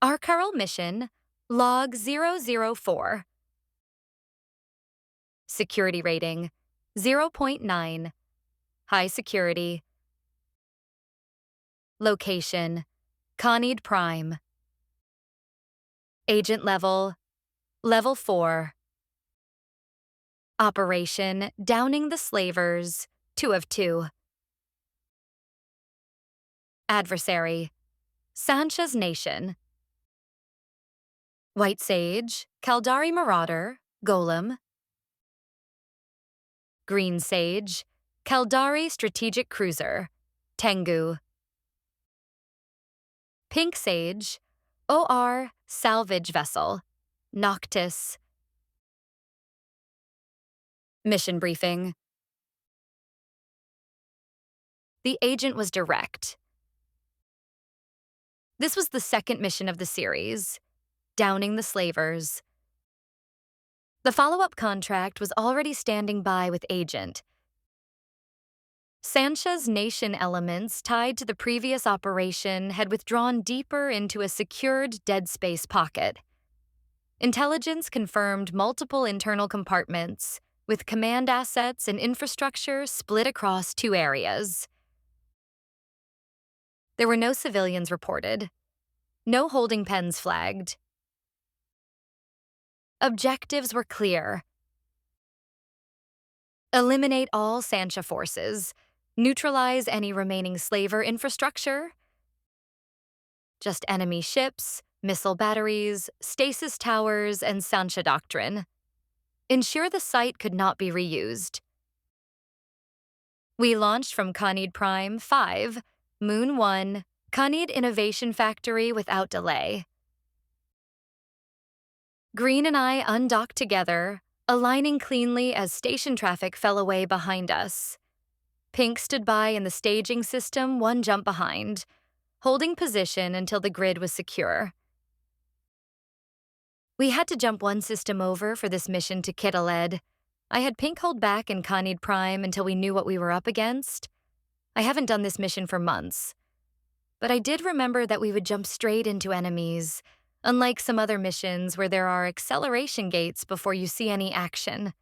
Arcarl mission, log 004. Security rating, 0.9. High security. Location, Khanid Prime. Agent level, level 4. Operation, downing the slavers, 2 of 2. Adversary, Sancha's Nation. White Sage, Kaldari Marauder, Golem. Green Sage, Kaldari Strategic Cruiser, Tengu. Pink Sage, OR Salvage Vessel, Noctis. Mission briefing. The agent was direct. This was the second mission of the series, downing the slavers. The follow-up contract was already standing by with Agent. Sancha's Nation elements tied to the previous operation had withdrawn deeper into a secured dead space pocket. Intelligence confirmed multiple internal compartments, with command assets and infrastructure split across 2 areas. There were no civilians reported, no holding pens flagged. Objectives were clear. Eliminate all Sancha forces, neutralize any remaining slaver infrastructure. Just enemy ships, missile batteries, stasis towers, and Sancha doctrine. Ensure the site could not be reused. We launched from Khanid Prime 5, Moon 1, Khanid Innovation Factory without delay. Green and I undocked together, aligning cleanly as station traffic fell away behind us. Pink stood by in the staging system 1 jump behind, holding position until the grid was secure. We had to jump 1 system over for this mission to Kitaled. I had Pink hold back in Khanid Prime until we knew what we were up against. I haven't done this mission for months, but I did remember that we would jump straight into enemies, unlike some other missions where there are acceleration gates before you see any action.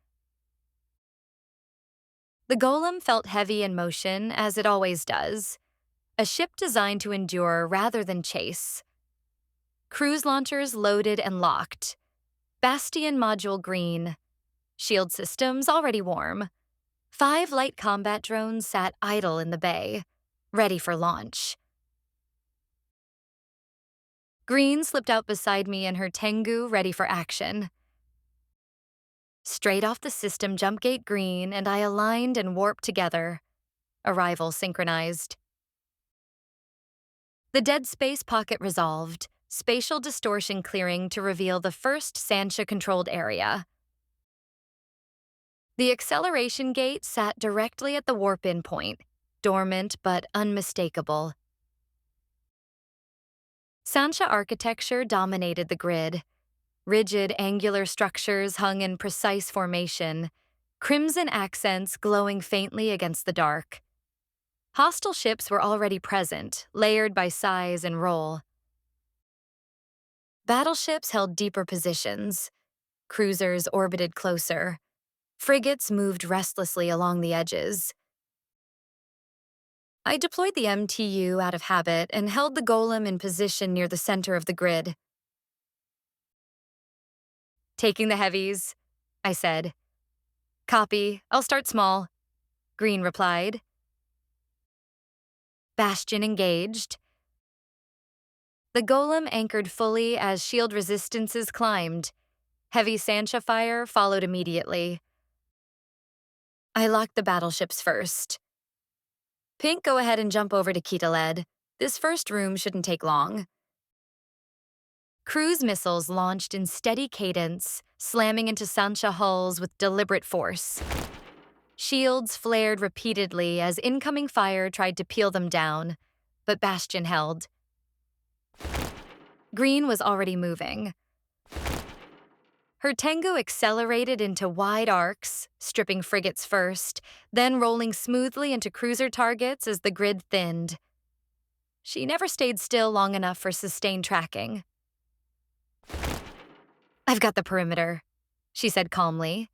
The Golem felt heavy in motion, as it always does, a ship designed to endure rather than chase. Cruise launchers loaded and locked. Bastion module green. Shield systems already warm. 5 light combat drones sat idle in the bay, ready for launch. Green slipped out beside me in her Tengu, ready for action. Straight off the system jump gate green, and I aligned and warped together. Arrival synchronized. The dead space pocket resolved, spatial distortion clearing to reveal the first Sancha-controlled area. The acceleration gate sat directly at the warp-in point, dormant but unmistakable. Sancha architecture dominated the grid. Rigid, angular structures hung in precise formation, crimson accents glowing faintly against the dark. Hostile ships were already present, layered by size and role. Battleships held deeper positions. Cruisers orbited closer. Frigates moved restlessly along the edges. I deployed the MTU out of habit and held the Golem in position near the center of the grid. Taking the heavies, I said. Copy, I'll start small, Green replied. Bastion engaged. The Golem anchored fully as shield resistances climbed. Heavy Sancha fire followed immediately. I locked the battleships first. Pink, go ahead and jump over to Kitaled. This first room shouldn't take long. Cruise missiles launched in steady cadence, slamming into Sancha hulls with deliberate force. Shields flared repeatedly as incoming fire tried to peel them down, but Bastion held. Green was already moving. Her Tengu accelerated into wide arcs, stripping frigates first, then rolling smoothly into cruiser targets as the grid thinned. She never stayed still long enough for sustained tracking. I've got the perimeter, she said calmly.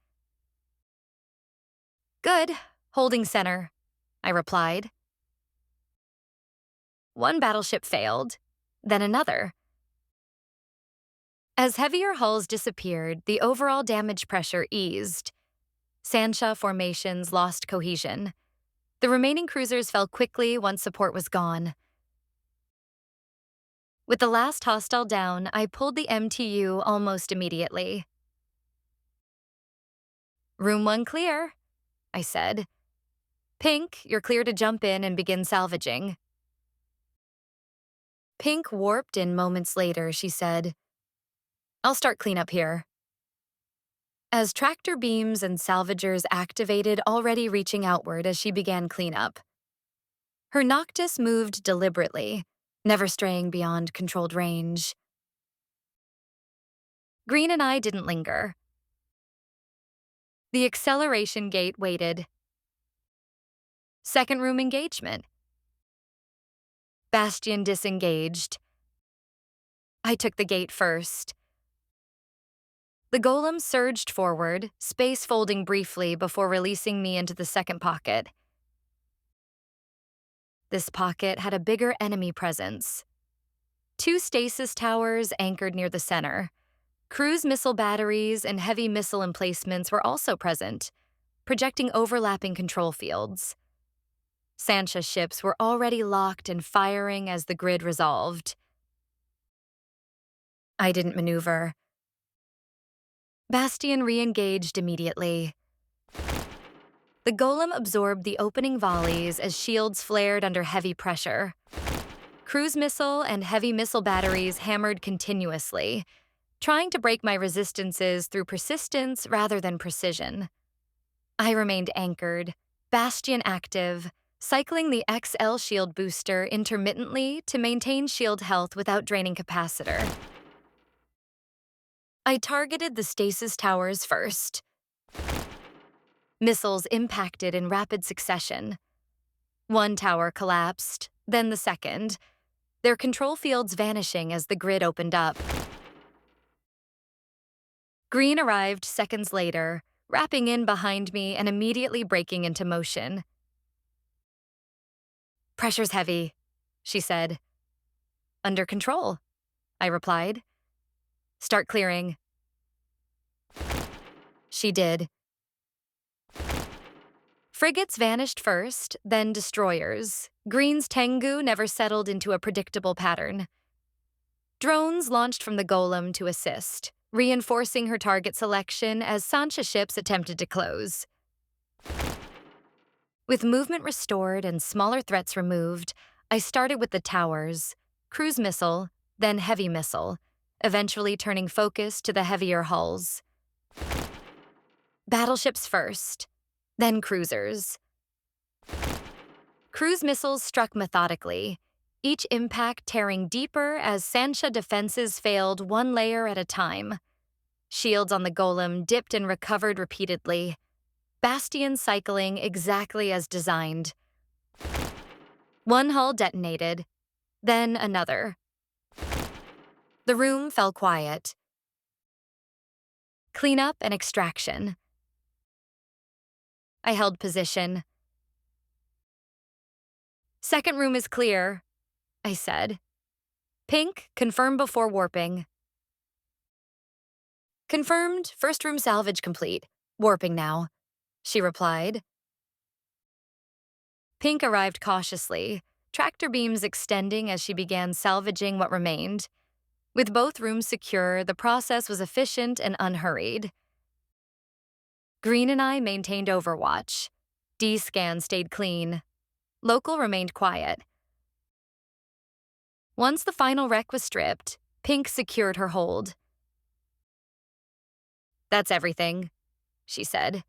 Good, holding center, I replied. One battleship failed, then another. As heavier hulls disappeared, the overall damage pressure eased. Sancha formations lost cohesion. The remaining cruisers fell quickly once support was gone. With the last hostile down, I pulled the MTU almost immediately. Room 1 clear, I said. Pink, you're clear to jump in and begin salvaging. Pink warped in moments later, she said. I'll start cleanup here. As tractor beams and salvagers activated, already reaching outward as she began cleanup. Her Noctis moved deliberately, never straying beyond controlled range. Green and I didn't linger. The acceleration gate waited. Second room engagement. Bastion disengaged. I took the gate first. The golem surged forward, space folding briefly before releasing me into the second pocket. This pocket had a bigger enemy presence. 2 stasis towers anchored near the center. Cruise missile batteries and heavy missile emplacements were also present, projecting overlapping control fields. Sancha ships were already locked and firing as the grid resolved. I didn't maneuver. Bastion re-engaged immediately. The golem absorbed the opening volleys as shields flared under heavy pressure. Cruise missile and heavy missile batteries hammered continuously, trying to break my resistances through persistence rather than precision. I remained anchored, Bastion active, cycling the XL shield booster intermittently to maintain shield health without draining capacitor. I targeted the stasis towers first. Missiles impacted in rapid succession. One tower collapsed, then the second, their control fields vanishing as the grid opened up. Green arrived seconds later, wrapping in behind me and immediately breaking into motion. Pressure's heavy, she said. Under control, I replied. Start clearing. She did. Frigates vanished first, then destroyers. Green's Tengu never settled into a predictable pattern. Drones launched from the golem to assist, reinforcing her target selection as Sancha ships attempted to close. With movement restored and smaller threats removed, I started with the towers, cruise missile, then heavy missile, eventually turning focus to the heavier hulls. Battleships first, then cruisers. Cruise missiles struck methodically, each impact tearing deeper as Sancha defenses failed one layer at a time. Shields on the golem dipped and recovered repeatedly, Bastion cycling exactly as designed. One hull detonated, then another. The room fell quiet. Cleanup and extraction. I held position. Second room is clear, I said. Pink, confirm before warping. Confirmed, first room salvage complete. Warping now, she replied. Pink arrived cautiously, tractor beams extending as she began salvaging what remained. With both rooms secure, the process was efficient and unhurried. Green and I maintained overwatch. D-scan stayed clean. Local remained quiet. Once the final wreck was stripped, Pink secured her hold. That's everything, she said.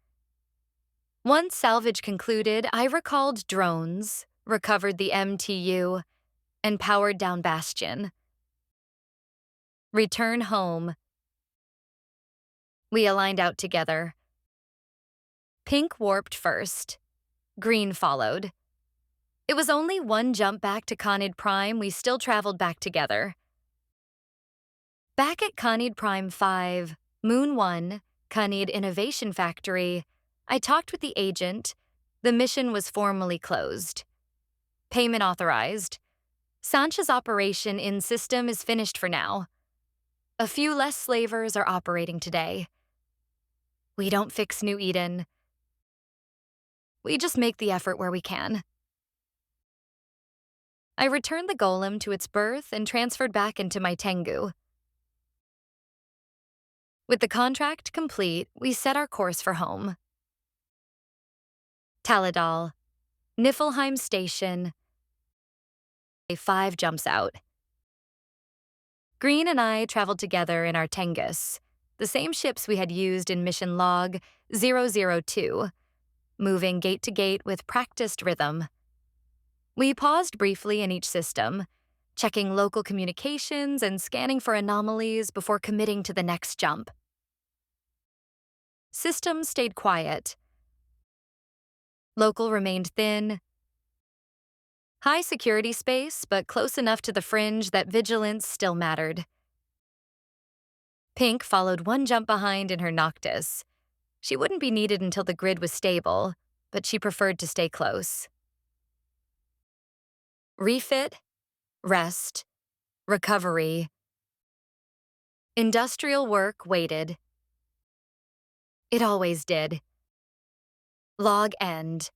Once salvage concluded, I recalled drones, recovered the MTU, and powered down Bastion. Return home. We aligned out together. Pink warped first. Green followed. It was only one jump back to Khanid Prime we still traveled back together. Back at Kanid Prime 5, Moon 1, Kanid Innovation Factory, I talked with the agent. The mission was formally closed. Payment authorized. Sancha's operation in system is finished for now. A few less slavers are operating today. We don't fix New Eden. We just make the effort where we can. I returned the golem to its berth and transferred back into my Tengu. With the contract complete, we set our course for home. Taladal, Niflheim Station. A5 jumps out. Green and I traveled together in our Tengus, the same ships we had used in mission log 002, moving gate to gate with practiced rhythm. We paused briefly in each system, checking local communications and scanning for anomalies before committing to the next jump. System stayed quiet. Local remained thin. High security space, but close enough to the fringe that vigilance still mattered. Pink followed one jump behind in her Noctis. She wouldn't be needed until the grid was stable, but she preferred to stay close. Refit, rest, recovery. Industrial work waited. It always did. Log end.